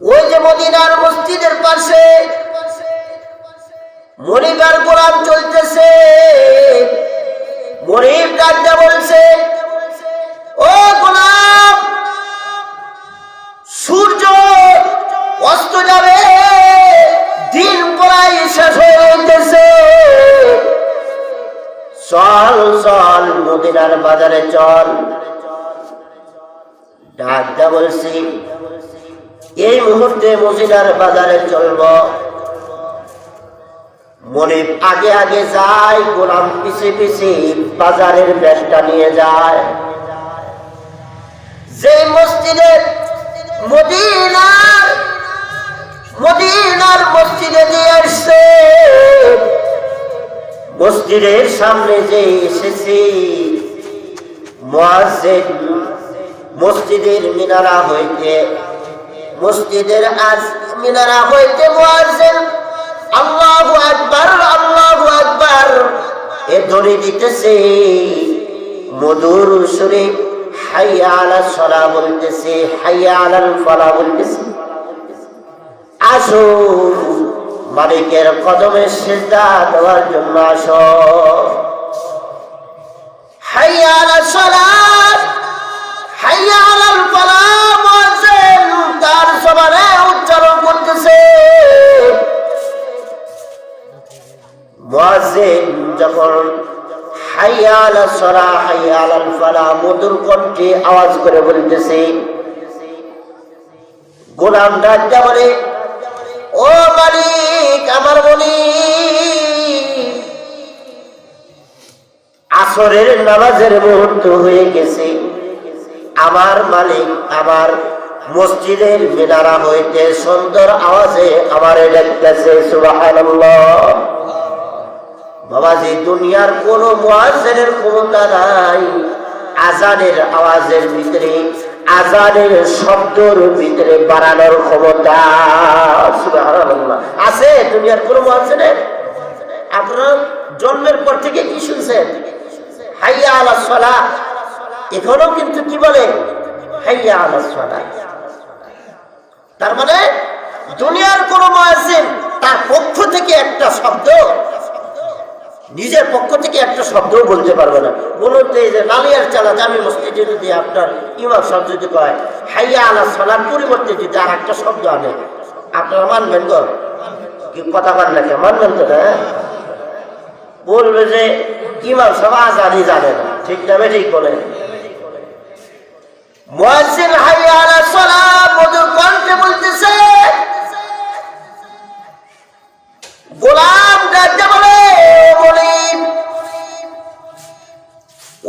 ওই যে মদিনার মসজিদের পাশে মনিবের কোরআন চলতেছে। মনিব ডাকতে বলছে, ও গোলাম, সূর্য অস্ত যাবে, দিন প্রায় শেষ হয়ে যেতেছে, চল চল মদিনার বাজারে চল। ডাকতে বলছি, এই মুহূর্তে মদিনার বাজারে চলব। মনিব আগে আগে যায়, গোলাম পিছে পিছে বাজারের ব্যাগটা নিয়ে যায়। যে মসজিদে মদিনার মসজিদে দিয়ে আসছে, মসজিদের সামনে যে এসেছি, মুয়াজ্জিন মসজিদের মিনারা হইতে মুয়াজ্জিন আল্লাহু আকবার আল্লাহু আকবার এ ধ্বনি দিতেছে। মধুর সুরে হাইয়া আলাস সালাহ বলতেছে, হাইয়া আলাল ফালাহ বলতেছে। আসো মালিকের কদমে সিজদা দেওয়ার জন্য আসো। হাইয়া আলাস সালাহ হাইয়া আলাল ফালাহ মুয়াজ্জিন তার জবানে উচ্চারণ করতেছে। মুয়াজ্জিন যখন হাইয়া আলাস সালাহ হাইয়া আলাল ফালাহ মধুর কণ্ঠে আওয়াজ করে বলতেছে, গোলাম ডাকতে বলে, ও মালিক, আমার বলি আসরের নামাজের মুহূর্ত হয়ে গেছে। আমার মালিক আমার মসজিদের মিনারা হইতে সুন্দর আওয়াজে আমারে ডাকতেছে। সুবহানাল্লাহ। বাবাজি, দুনিয়ার কোন মুয়াজ্জিনের ক্ষমতা নাই আজানের আওয়াজের ভিতরে, আজানের শব্দের ভিতরে বাড়ানোর ক্ষমতা। সুবহানাল্লাহ। আছে দুনিয়ার কোন মুয়াজ্জিনের? আপনারা জন্মের পর থেকে কি শুনছেন? হাইয়া আলাস সালাহ। এখনো কিন্তু কি বলে? হাইয়া আলাস সালাহ। তার মানে দুনিয়ার কোন মুয়াজ্জিন তার পক্ষ থেকে একটা শব্দ, নিজের পক্ষ থেকে একটা শব্দও বলতে পারবে না। বলতে যে নালিয়ার চালা জামি মসজিদে যদি আপনার ইমাম সাহেব যদি কয় হাইয়া আলাস সালাহর পরিবর্তে যদি আর একটা শব্দ আনে, আপনারা মানবেন গো? কি কথা মান না? মানবেন তো না? বলবে যে ইমাম সাহেব আজানই জানে না। ঠিক না? ঠিক বলে। মুয়াজ্জিন হাইয়া আলাস সালাহ মধুর কণ্ঠে বলতেছে। গোলাম ডাকতে বলে,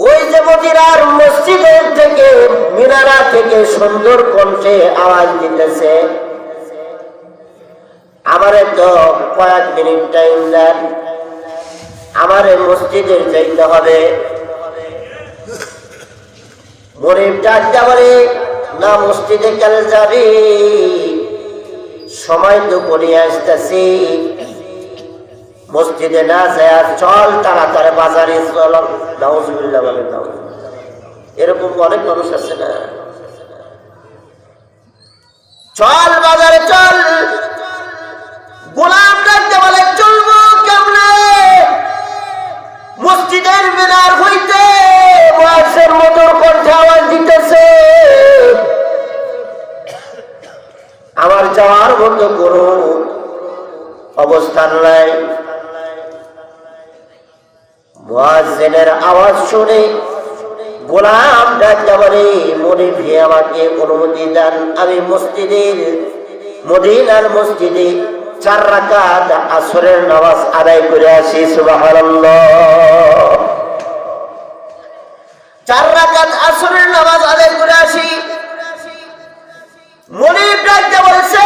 ওই যে মদিনার মসজিদের থেকে মিনারা থেকে সুন্দর কণ্ঠে আওয়াজ দিতেছে, আমারে তো কয়েক মিনিট টাইম দেন, আমারে মসজিদে যাইতে হবে। গরিব ডাকতে বলে, না মসজিদে কেন যাবি? সময় তো করে আসতেছি, মসজিদে না যায় চল তাড়াতাড়ি বাজারে চল। নাউজুবিল্লাহ বলেন। এরকম অনেক মানুষ আছে না? চল বাজারে চল। গোলাম ডাকতে বলে, চলবো কেমনে? মসজিদের মিনার হইতে মুয়াজ্জিন মধুর কণ্ঠে আওয়াজ দিতেছে, আমার যাওয়ার মতো কোনো অবস্থান নাই। মুয়াজ্জিনের আওয়াজ শুনে গোলাম ডাকতে বলে, মনিব হে, আমাকে অনুমতি দেন, আমি মদিনার মসজিদে 4 রাকাত আসরের নামাজ আদায় করে আসি। সুবহানাল্লাহ। 4 রাকাত আসরের নামাজ আদায় করে আসি। মনিব ডাকতে বলেছে,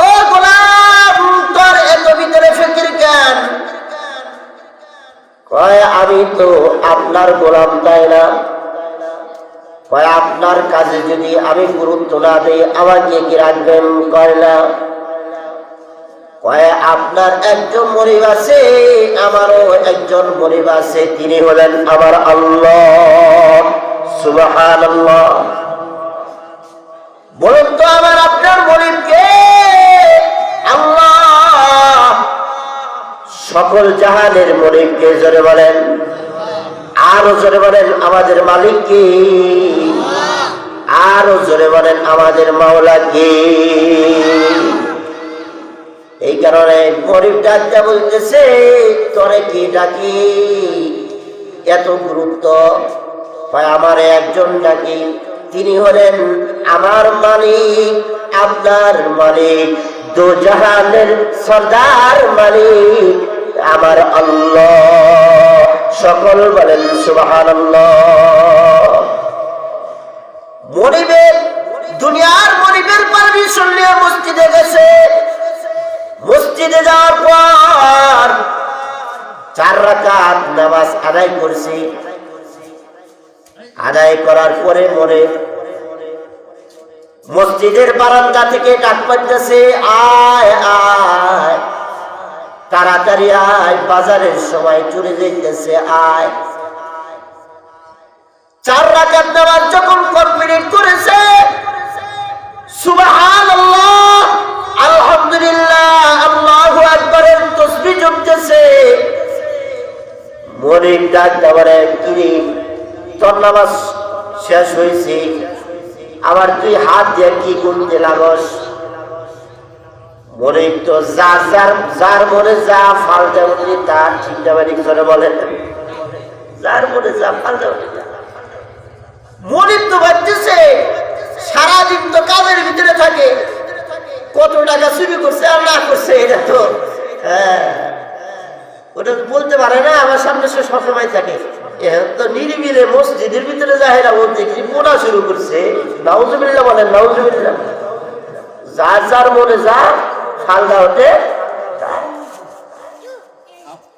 ও গোলাম, তোর এত ভিতরে ফিকির কেন? কয়, আমি তো আপনার গোলাম, তাই না? কয়, আপনার কাজে যদি আমি গুরুত্ব না দেই আমাকে কি রাখবেন? কয় না। কয়, আপনার একজন মনিব আছে, আমারও একজন মনিব আছে, তিনি হলেন আমার আল্লাহ। সুবহানাল্লাহ। বলুন তো আমার সকল জাহানের মালিককে, জোরে বলেন, আরো জোরে বলেন আমাদের মালিক কে, আরো জোরে বলেন আমাদের মাওলা কে। এই কারণে গরিব ডাক্তার বলতেছে তোরে কি ডাকি, এত গুরুত্ব হয় আমার একজন ডাকি, তিনি হলেন আমার মালিক, আপনার মালিক, দো জাহানের সরদার মালিক আমার আল্লাহ। সকল বলেন সুবহানাল্লাহ। মনিবের দুনিয়ার মনিবের পারমিশন নিয়ে মসজিদে গেছে। মসজিদে যাওয়ার পর 4 রাকাত নামাজ আদায় করছে। আদায় করার পরে মনে মসজিদের বারান্দা থেকে ডাক পাচ্ছে, আয় আয় তাড়াতাড়ি আয়, বাজারের সময় চলে যাইতেছে, আয়। 4 রাকাত নামাজ যখন কমপ্লিট করেছে, সুবহানাল্লাহ, আলহামদুলিল্লাহ, আল্লাহু আকবারের তাসবিহ জপতেছে। মনিব ডাক দেওয়ারে, কিরে তোর নামাজ শেষ হয়েছে, আবার তুই হাত দিয়ে কি গুনতে লাগস? মনিব তো যার মনে যা ফালতে উঠি তার চিন্তা বাড়ি করে বলে, যার মনে যা ফালতে উঠি। মনিব তো ভাবতেছে সারাদিন তো কাজের ভিতরে থাকে, কত টাকা চুরি করছে আর না করছে এটা তো ওটা বলতে পারে না, আমার সামনে সে সবসময় থাকে। তো নিরিবিলে মসজিদের ভিতরে যায় না, বলতে কি পোড়া শুরু করছে। নাউজুবিল্লাহ বলেন, নাউজুবিল্লাহ। যার যার মনে যা ফালদা হতে,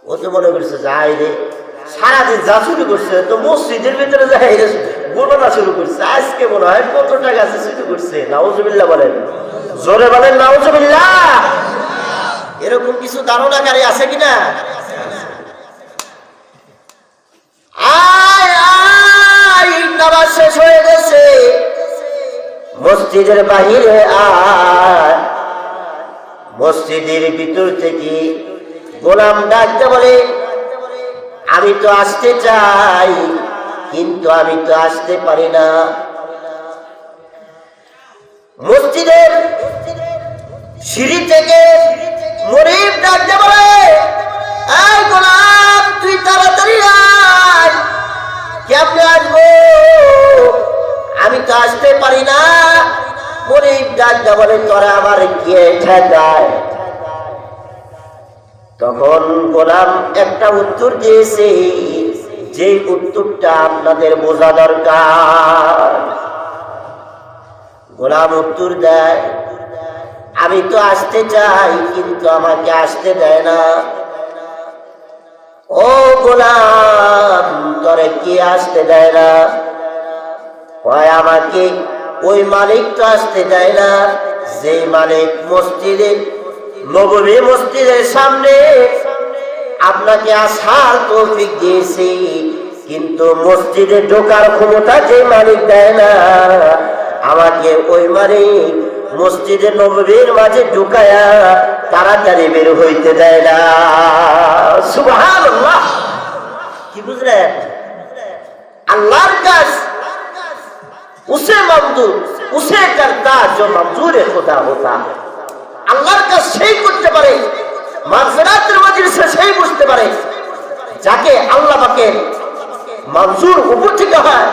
ও তো মনে করছে যাই রে সারাদিন যা শুরু করছে, তো মসজিদের ভিতরে যাই রে গণনা শুরু করছে, আজকে মনে হয় কত টাকা আছে শুরু করছে। নাউজুবিল্লাহ বলেন, জোরে বলেন নাউজুবিল্লাহ। এরকম কিছু ধারণাকারী আছে কিনা? আয় আয়, নামাজ শেষ হয়ে গেছে, মসজিদের বাহিরে আয়। মসজিদের ভিতর থেকে গোলাম ডাকতে বলে, আমি তো আসতে চাই কিন্তু আমি তো আসতে পারি না। মসজিদের সিঁড়ি থেকে মনিব ডাকতে বলে, এই গোলাম তুই তাড়াতাড়ি আয়, কেমনে আসবো, আমি তো আসতে পারি না। মনিব ডাকতে বলে, তোরা আবার কে ঠেকায়? তখন গোলাম একটা উত্তর দিয়েছে, যে উত্তরটা আপনাদের বোঝা দরকার। গোলাম উত্তর দেয়, আমি তো আসতে চাই কিন্তু আমাকে আসতে দেয় না। ও গোলাম, তোরে কে আসতে দেয় না? কয় আমাকে ওই মালিক তো আসতে দেয় না, যে মালিক মসজিদে নববী মসজিদের সামনে আপনাকে আসার তৌফিক দিয়েছে, কিন্তু মসজিদে ঢোকার ক্ষমতা যে মালিক দেয় না, আমাকে ওই মালিক মসজিদে নববীর মাঝে ঢুকায়া তাড়াতাড়ি বের হইতে দেয় না। সুবহানাল্লাহ। কি বুঝলেন? আল্লাহর কাজ উসে মমদুর উসে করতা जो मंजूर खुदा होता। আল্লাহর কাজ সেই করতে পারে, মাগফিরাতের মজলিসে সেই বুঝতে পারে, যাকে আল্লাহ পাকের মঞ্জুর উপর থেকে হয়।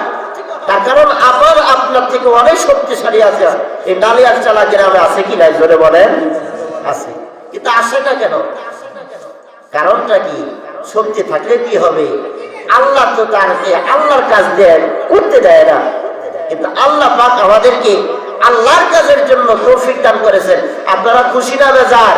তার কারণ আমার আপনার থেকে অনেক শক্তিশালী আছে। এই নালিয়ার চালা গ্রামে আছে কি নাই জোরে বলেন? আছে, কিন্তু আসে না কেন? কারণটা কি? শক্তি থাকলে কি হবে? আল্লাহ তো তাকে আল্লাহর কাজ দেন, করতে দেয় না, কিন্তু আল্লাহ পাক আমাদেরকে আল্লাহর কাজের জন্য তৌফিক দান করেছেন। আপনারা খুশি না বেজার?